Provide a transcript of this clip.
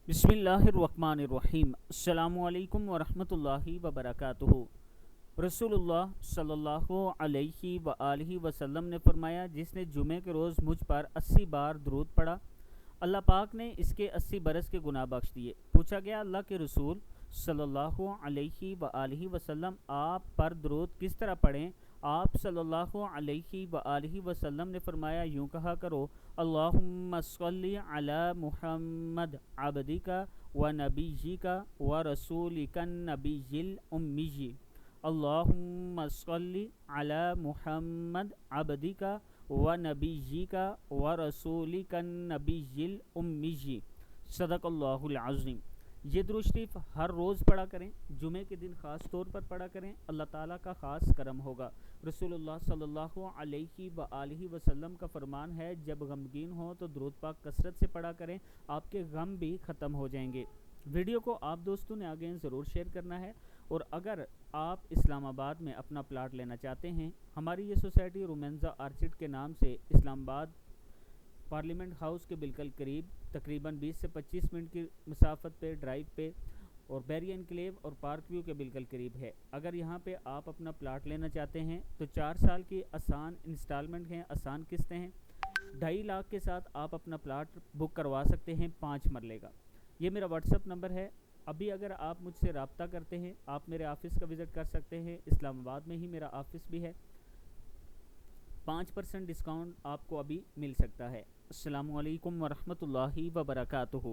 बिस्मिल्लाहिर्रहमानिर्रहीम। अस्सलामुअलैकुम वरहमतुल्लाहि वबरकातुहू। रसूलुल्लाह सल्लल्लाहु अलैहि वआलिहि वसल्लम ने फरमाया, जिसने जुमे के रोज़ मुझ पर 80 बार दुरूद पढ़ा, अल्लाह पाक ने इसके 80 बरस के गुनाह बख्श दिए। पूछा गया, अल्लाह के रसूल सल्लल्लाहु अलैहि वआलिहि वसल्लम, आप पर दुरूद किस तरह पढ़ें? आप सल्लल्लाहु अलैहि वआलिहि वसल्लम ने फरमाया, यूँ कहा करो, अल्लाहुम्मा सल्लि अला मुहम्मद अब्दिका व नबिय्यिका व रसूलिका नबिय्यिल उम्मी। अल्लाहुम्मा सल्लि अला मुहम्मद अब्दिका व नबिय्यिका व रसूलिका नबिय्यिल उम्मी। सदक़ल्लाहुल अज़ीम। ये दुरूद शरीफ हर रोज़ पढ़ा करें, जुमे के दिन ख़ास तौर पर पढ़ा करें, अल्लाह ताला का ख़ास करम होगा। रसूलुल्लाह सल्लल्लाहु अलैहि वआलिहि वसल्लम का फरमान है, जब गमगीन हो तो दुरूद पाक कसरत से पढ़ा करें, आपके गम भी ख़त्म हो जाएंगे। वीडियो को आप दोस्तों ने आगे ज़रूर शेयर करना है। और अगर आप इस्लामाबाद में अपना प्लाट लेना चाहते हैं, हमारी ये सोसाइटी रोमेंजा आर्चिड के नाम से इस्लामाबाद पार्लियामेंट हाउस के बिल्कुल करीब, तकरीबन 20 से 25 मिनट की मसाफत पे, ड्राइव पे, और बैरी एनक्लेव और पार्क व्यू के बिल्कुल करीब है। अगर यहाँ पे आप अपना प्लाट लेना चाहते हैं तो 4 साल की आसान इंस्टॉलमेंट हैं, आसान किस्तें हैं। 2.5 लाख के साथ आप अपना प्लाट बुक करवा सकते हैं, 5 मरले का। ये मेरा व्हाट्सअप नंबर है। अभी अगर आप मुझसे रब्ता करते हैं, आप मेरे ऑफ़िस का विज़िट कर सकते हैं। इस्लामाबाद में ही मेरा ऑफ़िस भी है। 5% डिस्काउंट आपको अभी मिल सकता है। अस्सलामु अलैकुम वरहमतुल्लाहि वबरकातुहू।